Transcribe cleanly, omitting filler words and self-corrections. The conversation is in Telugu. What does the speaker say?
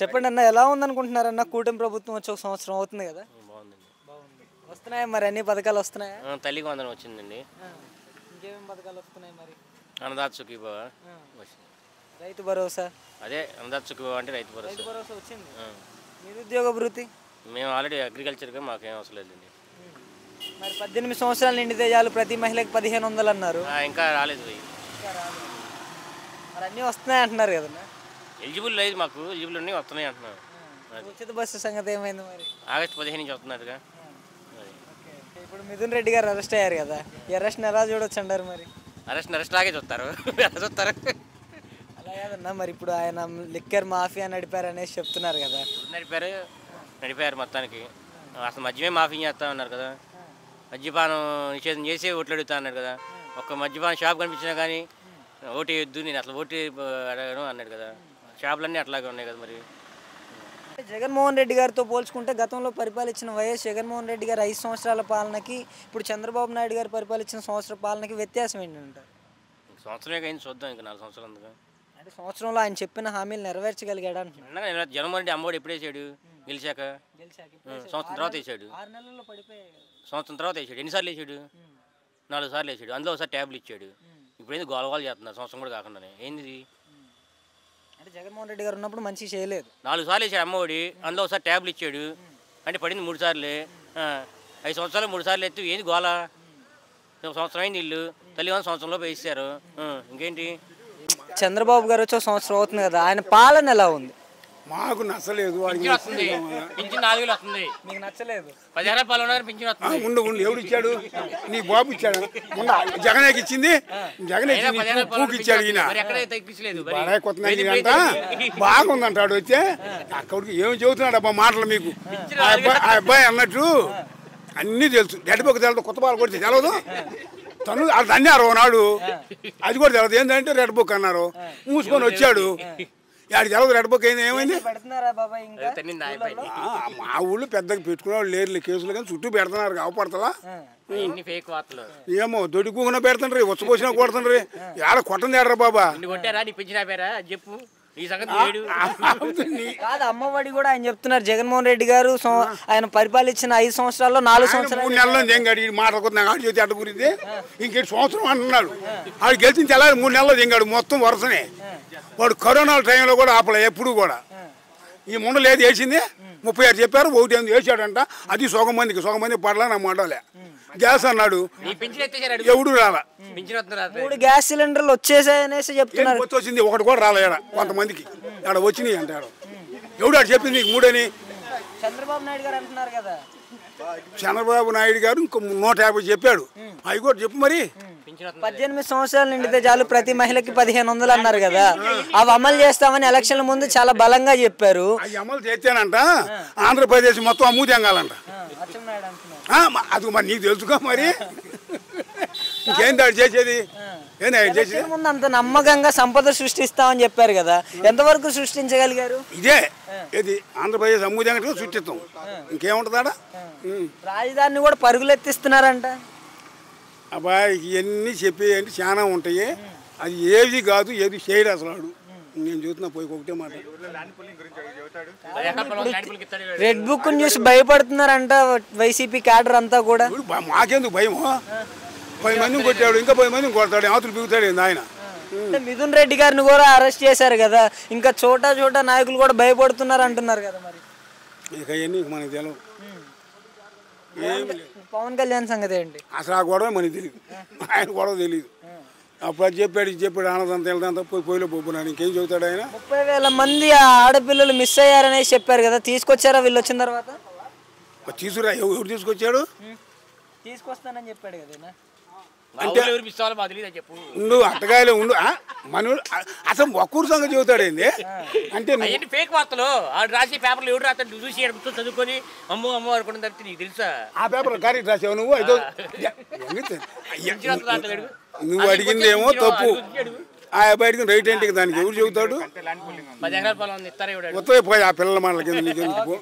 చెప్పండి అన్న, ఎలా ఉందనుకుంటున్నారన్న? కూటమి ప్రభుత్వం వచ్చి ఒక సంవత్సరం అవుతుంది కదా. బాగుందండి. బాగుంది. వస్తున్నాయా మరి అన్ని పథకాలు వస్తున్నాయా? తల్లికి వందనం వచ్చిందండి. ఇంకేమేమి పథకాలు వస్తున్నాయి మరి? అన్నదాత సుఖీభవ వచ్చింది. రైతు భరోసా. అదే అన్నదాత సుఖీభవ అంటే రైతు రైతు భరోసా. భరోసా వచ్చింది. నిరుద్యోగ భృతి మేము ఆల్రెడీ అగ్రికల్చర్గా మాకేం అవసరం లేదండి. మరి 18 సంవత్సరాలు నిండితే చాలు ప్రతి మహిళకి 1500 అన్నారు. ఇంకా రాలేదు. ఇంకా రాలేదు. మరి అన్నీ వస్తున్నాయి అంటున్నారు కదన్నా. ఎలిజిబుల్ లేదు, మాకు ఎలిజిబుల్ అన్నీ వస్తున్నాయి అంటున్నారు. ఉచిత బస్సు సంగతి ఏమైంది మరి? ఆగస్టు 15 నుంచి వస్తున్నట్టుగా. ఇప్పుడు మిథున్ రెడ్డి గారు అరెస్ట్ అయ్యారు కదా, ఈ అరెస్ట్ని ఎలా చూడొచ్చు అంటారు మరి? అరెస్ట్ లాగే చూస్తారు. ఎలా చూస్తారు? అలా కాదన్నా, మరి ఇప్పుడు ఆయన లిక్కర్ మాఫియా నడిపారు అనేసి చెప్తున్నారు కదా. నడిపారు మొత్తానికి. అసలు మద్యమే మాఫీ చేస్తా ఉన్నారు కదా. మద్యపానం నిషేధం చేసి ఓట్లు అడుగుతా అన్నాడు కదా. ఒక్క మద్యపానం షాప్ కనిపించినా కానీ ఓటు వేయొద్దు, నేను అసలు ఓటు అడగను అన్నాడు కదా. షాపులన్నీ అట్లాగే ఉన్నాయి కదా. మరి జగన్మోహన్ రెడ్డి గారితో పోల్చుకుంటే గతంలో పరిపాలించిన వైఎస్ జగన్మోహన్ రెడ్డి గారు 5 సంవత్సరాల పాలనకి ఇప్పుడు చంద్రబాబు నాయుడు గారు పరిపాలించిన సంవత్సర పాలనకి వ్యత్యాసం ఏంటంటారు? సంవత్సరమే కానీ చూద్దాం, ఇంకా 4 సంవత్సరాలు అందుగా. అంటే సంవత్సరంలో ఆయన చెప్పిన హామీలు నెరవేర్చగలిగాడు అంటున్నారు. జగన్మోహన్ రెడ్డి అమ్మఒడి ఎప్పుడు వేసాడు? గెలిచాక సంవత్సరం తర్వాత వేసాడు. 6 నెలల్లో పడిపోయాయి. సంవత్సరం తర్వాత వేసాడు. ఎన్నిసార్లు వేసాడు? 4 సార్లు వేసాడు. అందులో ఒకసారి ట్యాబ్లు ఇచ్చాడు. ఇప్పుడు ఏంది గోలగోలు చేస్తున్నారు సంవత్సరం కూడా కాకుండానే. ఏంది? అంటే జగన్మోహన్ రెడ్డి గారు ఉన్నప్పుడు మంచి చేయలేదు. 4 సార్లు వేసాడు అమ్మఒడి, అందులో ఒకసారి ట్యాబ్లు ఇచ్చాడు. అంటే పడింది 3 సార్లే. 5 సంవత్సరాలు 3 సార్లు ఎత్తు ఏంది గోల? సంవత్సరం అయింది ఇల్లు తల్లి సంవత్సరంలో వేసారు. ఇంకేంటి? చంద్రబాబు గారు వచ్చి సంవత్సరం అవుతుంది కదా, ఆయన పాలన ఎలా ఉంది? మాకు నచ్చలేదు. పింఛన్ 4000 వస్తుంది. మీకు నచ్చలేదు? 10,000 పాలన పింఛన్ వస్తుంది. ఉండు ఎవడు ఇచ్చాడు? నీ బాబు ఇచ్చాడు. జగనేకి ఇచ్చింది. జగన్ పూకి ఇచ్చాడు. ఈయన కొత్త బాగుందంటాడు. వచ్చే అక్కడికి ఏమి చెబుతున్నాడు అబ్బా మాటలు మీకు? ఆ అబ్బాయి అన్నట్టు అన్నీ తెలుసు. రెడ్బుక్ తెలదు, కొత్త బాలు కొడితే తెలవదు. తను అది అన్నారు నాడు, అది కూడా తెలదు. ఏంటంటే రెడ్ బుక్ అన్నారు. మూసుకొని వచ్చాడు. ఆడికి తెలదు రెడ్ బుక్ అయింది. ఏమైంది? మా ఊళ్ళో పెద్దగా పెట్టుకునేవాళ్ళు లేరు కేసులు, కానీ చుట్టూ పెడుతున్నారు. కావపడతా ఏమో దొడ్డుకున్నా పెడుతుండ్రీ, వచ్చపోసినా కొడుతుండ్రీ. ఆడ కొట్టండి ఆడరా బాబా. చెప్పు. కాదు, అమ్మఒడి కూడా ఆయన చెప్తున్నారు. జగన్మోహన్ రెడ్డి గారు ఆయన పరిపాలించిన 5 సంవత్సరాల్లో 4 సంవత్సరాలు 3 నెలల్లో దింగాడు. ఈ మాట ఆడి చేతి అడ్డ గురించి ఇంకేటి సంవత్సరం అంటున్నాడు. ఆడు గెలిచిన తెల్లారి 3 నెలల్లో దింగాడు. మొత్తం వరుసనే. వాడు కరోనా టైంలో కూడా ఆపలే ఎప్పుడు కూడా. ఈ ముండలు ఏది వేసింది 36 చెప్పారు, 1 వేసాడంట. అది సగం మంది పడలా నా మండలే. గ్యాస్ అన్నాడు, ఎవడు రాలా. 3 గ్యాస్ సిలిండర్లు వచ్చేసాయనేసి చెప్తున్నారు. వచ్చింది ఒకటి కూడా రాలే. కొంతమందికి ఆడ వచ్చినాయి అంటాడు. ఎవడు ఆడు చెప్పింది 3 అని? చంద్రబాబు నాయుడు గారు అంటున్నారు కదా. చంద్రబాబు నాయుడు గారు ఇంకో 150 చెప్పాడు. అవి కూడా చెప్పు మరి. 18 సంవత్సరాలు నిండితే చాలు ప్రతి మహిళకి 1500 అన్నారు కదా. అవి అమలు చేస్తామని ఎలక్షన్ల ముందు చాలా బలంగా చెప్పారు. అవి అమలు చేస్తానంట. ఆంధ్రప్రదేశ్ మొత్తం అమ్ము తెంగాలంట. అది మరి నీకు తెలుసుకో మరి. ఇంకేంటి ఆడు చేసేది? ముందు అంత నమ్మకంగా సంపద సృష్టిస్తామని చెప్పారు కదా, ఎంతవరకు సృష్టించగలిగారు? ఇదే ఇది ఆంధ్రప్రదేశ్ అమ్ము తెంగట్టుగా సృష్టిస్తాం. ఇంకేముంటుందా? రాజధానిని కూడా పరుగులెత్తిస్తున్నారంట. అబ్బాయి ఇవన్నీ చెప్పేయండి చాలా ఉంటాయి. అది ఏది కాదు, ఏది చేయడు అసలు. వాడు నేను చూస్తున్నా పోయి ఒకటే మాట. రెడ్ బుక్ చూసి భయపడుతున్నారంట వైసీపీ క్యాడర్ అంతా కూడా. మాకెందుకు భయం? 10 మందిని కొట్టాడు, ఇంకా 10 మందిని కొడతాడు. ఆతులు బిగుతాడు ఆయన. మిథున్ రెడ్డి గారిని కూడా అరెస్ట్ చేశారు కదా, ఇంకా చోటా నాయకులు కూడా భయపడుతున్నారు అంటున్నారు కదా. మరి ఇక అవన్నీ మనకు తెలియదు. పవన్ కళ్యాణ్ సంగతి ఏంటి? అసలు ఆ గొడవ మనకి తెలియదు. ఆయన గొడవ తెలియదు. అప్పుడు అది చెప్పాడు ఆనందంతా వెళ్తా పోయిలో పోపున్నాను. ఇంకేం చెబుతాడు ఆయన? 30,000 మంది ఆడపిల్లలు మిస్ అయ్యారనేసి చెప్పారు కదా, తీసుకొచ్చారా వీళ్ళు వచ్చిన తర్వాత? తీసుకురా. ఎవరు తీసుకొచ్చాడు? తీసుకొస్తానని చెప్పాడు కదా. అంటే ఉండు అట్టగాయలే ఉండు. మన అసలు ఒక్కరు సంగతి చెబుతాడేంది అంటే ఫేక్ వార్తలు రాసే పేపర్లు ఎవరు రాస్తాడు చూసి చదువుకొని అమ్మో అనుకున్న తర్వాత నీకు తెలుసా? ఆ పేపర్ కరెక్ట్ రాసావు నువ్వు. నువ్వు అడిగిందేమో తప్పు. ఆ బయటకి రైట్ ఏంటి దానికి ఎవరు చెబుతాడు? 10 ఎకరాల పొలం ఇస్తారా? పోయి ఆ పిల్లల మాటలకి నీకెందుకు?